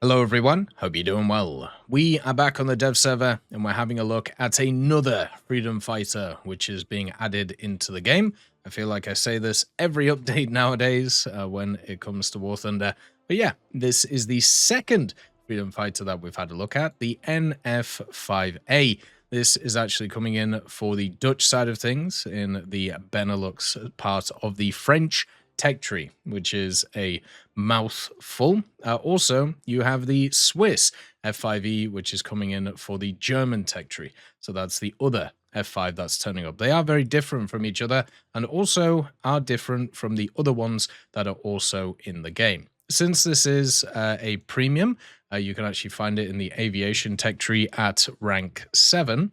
Hello everyone, hope you're doing well. We are back on the dev server and we're having a look at another freedom fighter which is being added into the game. I feel like I say this every update nowadays when it comes to War Thunder. But yeah, this is the second freedom fighter that we've had a look at, the NF-5A. This is actually coming in for the Dutch side of things in the Benelux part of the French tech tree, which is a mouthful. Also, you have the Swiss F5E, which is coming in for the German tech tree. So that's the other F5 that's turning up. They are very different from each other and also are different from the other ones that are also in the game. Since this is a premium, you can actually find it in the aviation tech tree at rank 7.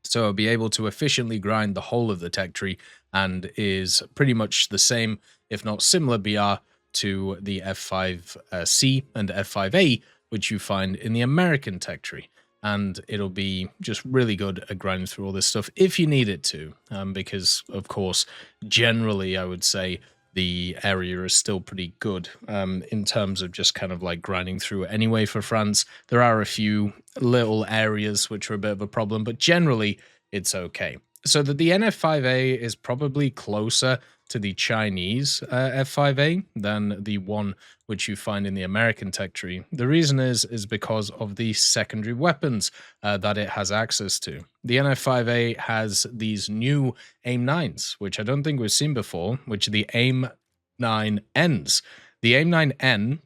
So I'll be able to efficiently grind the whole of the tech tree and is pretty much the same, if not similar BR to the F5C and F5A, which you find in the American tech tree. And it'll be just really good at grinding through all this stuff if you need it to, because, of course, generally I would say the area is still pretty good in terms of just kind of like grinding through it anyway for France. There are a few little areas which are a bit of a problem, but generally it's okay. So that the NF-5A is probably closer to the Chinese F5A than the one which you find in the American tech tree. The reason is because of the secondary weapons that it has access to. The NF-5A has these new AIM-9s, which I don't think we've seen before, which are the AIM-9Ns. The AIM-9N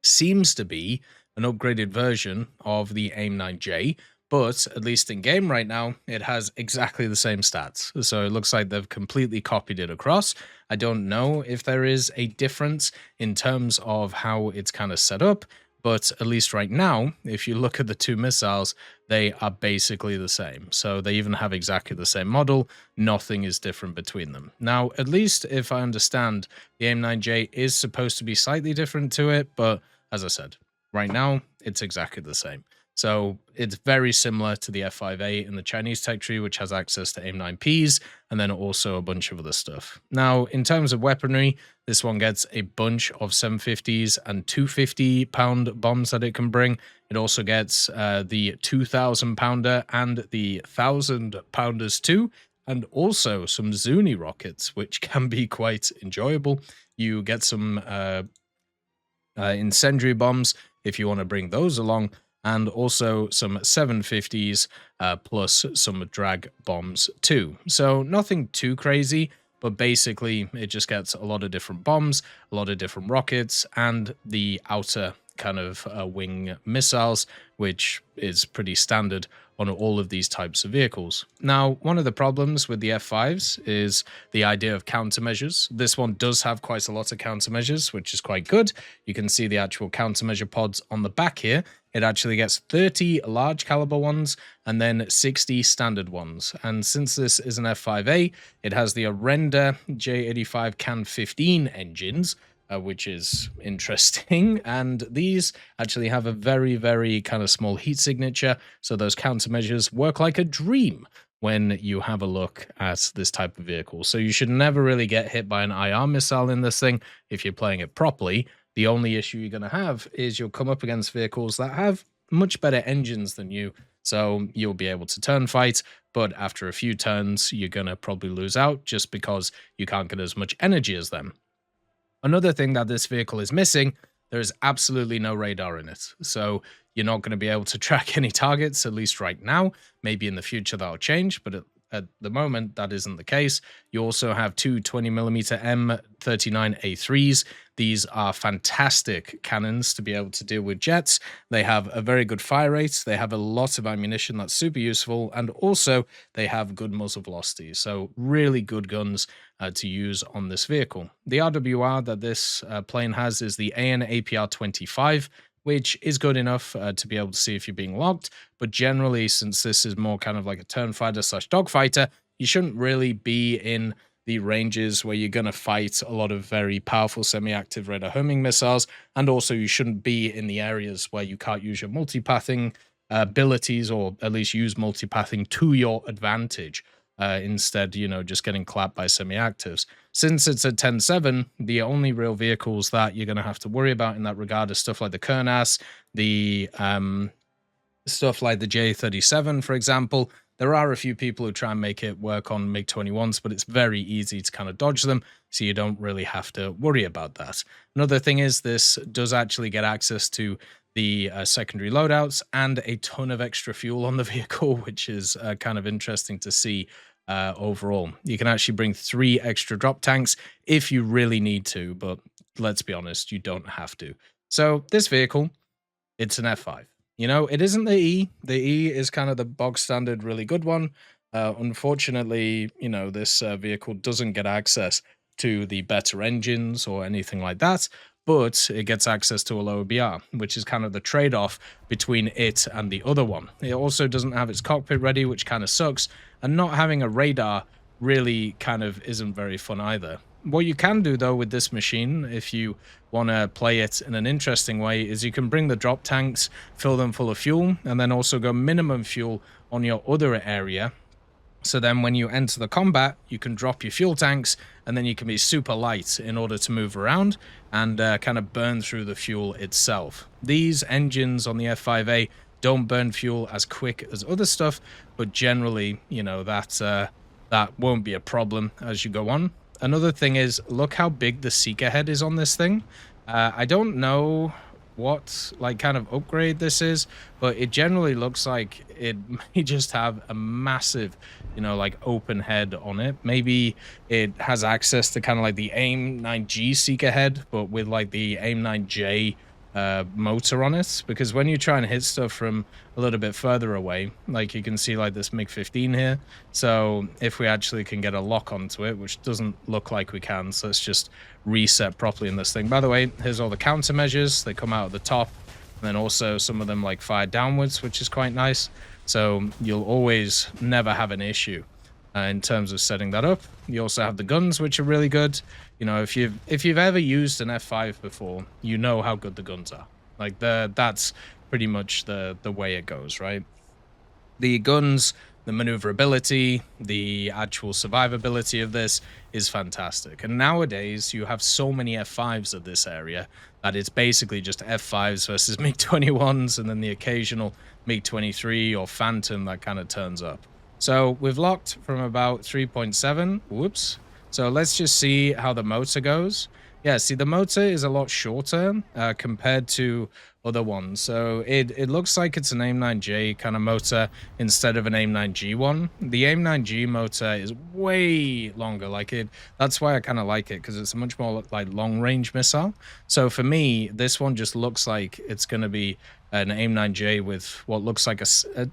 seems to be an upgraded version of the AIM-9J, but at least in game right now, it has exactly the same stats. So it looks like they've completely copied it across. I don't know if there is a difference in terms of how it's kind of set up, but at least right now, if you look at the two missiles, they are basically the same. So they even have exactly the same model. Nothing is different between them. Now, at least if I understand, the AIM-9J is supposed to be slightly different to it, but as I said, right now, it's exactly the same. So it's very similar to the F5A in the Chinese tech tree, which has access to AIM-9Ps, and then also a bunch of other stuff. Now, in terms of weaponry, this one gets a bunch of 750s and 250-pound bombs that it can bring. It also gets the 2,000-pounder and the 1,000-pounders too, and also some Zuni rockets, which can be quite enjoyable. You get some incendiary bombs if you want to bring those along, and also some 750s plus some drag bombs too. So nothing too crazy, but basically it just gets a lot of different bombs, a lot of different rockets, and the outer kind of wing missiles, which is pretty standard on all of these types of vehicles. Now, one of the problems with the F5s is the idea of countermeasures. This one does have quite a lot of countermeasures, which is quite good. You can see the actual countermeasure pods on the back here. It actually gets 30 large caliber ones and then 60 standard ones. And since this is an F5A, it has the Arenda J85 Can 15 engines, which is interesting. And these actually have a very, very kind of small heat signature. So those countermeasures work like a dream when you have a look at this type of vehicle. So you should never really get hit by an IR missile in this thing if you're playing it properly. The only issue you're going to have is you'll come up against vehicles that have much better engines than you. So you'll be able to turn fight, but after a few turns, you're going to probably lose out just because you can't get as much energy as them. Another thing that this vehicle is missing, there is absolutely no radar in it. So you're not going to be able to track any targets, at least right now. Maybe in the future that'll change, but at the moment, that isn't the case. You also have two 20mm M39A3s. These are fantastic cannons to be able to deal with jets. They have a very good fire rate. They have a lot of ammunition that's super useful. And also, they have good muzzle velocity. So really good guns to use on this vehicle. The RWR that this plane has is the AN APR 25, which is good enough to be able to see if you're being logged. But generally, since this is more kind of like a turn fighter / dogfighter, you shouldn't really be in the ranges where you're going to fight a lot of very powerful semi-active radar homing missiles. And also, you shouldn't be in the areas where you can't use your multipathing abilities, or at least use multipathing to your advantage. instead, just getting clapped by semi-actives. Since it's at 10.7, the only real vehicles that you're going to have to worry about in that regard are stuff like the Kernas, the stuff like the J37, for example. There are a few people who try and make it work on MiG-21s, but it's very easy to kind of dodge them, so you don't really have to worry about that. Another thing is this does actually get access to the secondary loadouts and a ton of extra fuel on the vehicle, which is kind of interesting to see overall. You can actually bring 3 extra drop tanks if you really need to, but let's be honest, you don't have to. So this vehicle, it's an F5. It isn't the E. The E is kind of the bog standard, really good one. Unfortunately, this vehicle doesn't get access to the better engines or anything like that, but it gets access to a lower BR, which is kind of the trade-off between it and the other one. It also doesn't have its cockpit ready, which kind of sucks, and not having a radar really kind of isn't very fun either. What you can do, though, with this machine, if you want to play it in an interesting way, is you can bring the drop tanks, fill them full of fuel, and then also go minimum fuel on your other area. So then when you enter the combat, you can drop your fuel tanks, and then you can be super light in order to move around and kind of burn through the fuel itself. These engines on the F5A don't burn fuel as quick as other stuff, but generally, that won't be a problem as you go on. Another thing is, look how big the seeker head is on this thing. I don't know what kind of upgrade this is, but it generally looks like it may just have a massive open head on it. Maybe it has access to kind of like the AIM 9G seeker head, but with the AIM 9J motor on it, because when you try and hit stuff from a little bit further away, you can see this MiG-15 here. So if we actually can get a lock onto it, which doesn't look like we can, so let's just reset properly in this thing. By the way, here's all the countermeasures. They come out at the top, and then also some of them fire downwards, which is quite nice. So you'll always never have an issue in terms of setting that up. You also have the guns, which are really good. If you've ever used an F5 before, you know how good the guns are. That's pretty much the way it goes, right? The guns, the maneuverability, the actual survivability of this is fantastic. And nowadays, you have so many F5s at this area that it's basically just F5s versus MiG-21s, and then the occasional MiG-23 or Phantom that kind of turns up. So we've locked from about 3.7. Whoops. So let's just see how the motor goes. Yeah, see, the motor is a lot shorter compared to other ones. So it looks like it's an AIM 9J kind of motor instead of an AIM 9G one. The AIM 9G motor is way longer. That's why I kind of like it, because it's a much more long-range missile. So for me, this one just looks like it's going to be an AIM 9J with what looks like a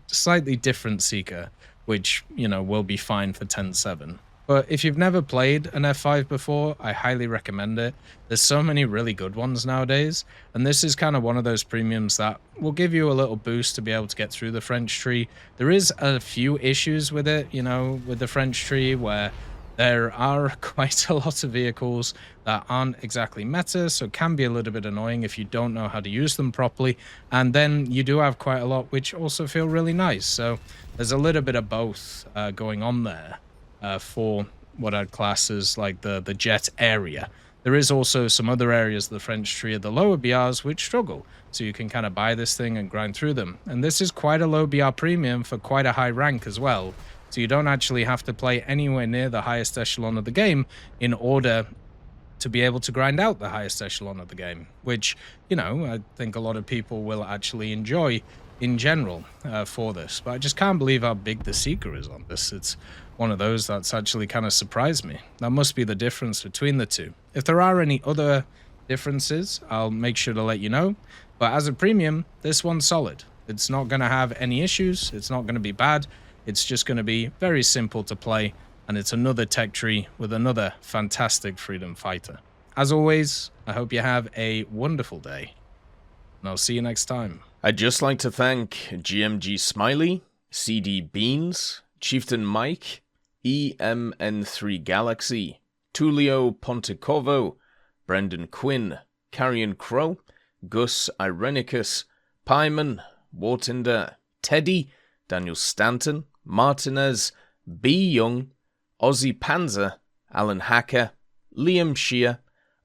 slightly different seeker, which, will be fine for 10.7. But if you've never played an F5 before, I highly recommend it. There's so many really good ones nowadays, and this is kind of one of those premiums that will give you a little boost to be able to get through the French tree. There is a few issues with it, with the French tree, where there are quite a lot of vehicles that aren't exactly meta, so it can be a little bit annoying if you don't know how to use them properly. And then you do have quite a lot which also feel really nice. So there's a little bit of both going on there for what I'd class as the jet area. There is also some other areas of the French tree at the lower BRs which struggle, so you can kind of buy this thing and grind through them. And this is quite a low BR premium for quite a high rank as well. So you don't actually have to play anywhere near the highest echelon of the game in order to be able to grind out the highest echelon of the game, which, I think a lot of people will actually enjoy in general for this. But I just can't believe how big the seeker is on this. It's one of those that's actually kind of surprised me. That must be the difference between the two. If there are any other differences, I'll make sure to let you know. But as a premium, this one's solid. It's not going to have any issues. It's not going to be bad. It's just going to be very simple to play, and it's another tech tree with another fantastic freedom fighter. As always, I hope you have a wonderful day, and I'll see you next time. I'd just like to thank GMG Smiley, CD Beans, Chieftain Mike, EMN3 Galaxy, Tulio Pontecorvo, Brendan Quinn, Carrion Crow, Gus Irenicus, Pyman, Warthunder, Teddy, Daniel Stanton, Martinez, B. Young, Ozzy Panzer, Alan Hacker, Liam Shear,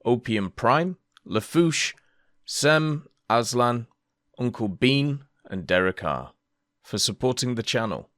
Opium Prime, Lafouche, Sem Aslan, Uncle Bean, and Derek R. for supporting the channel.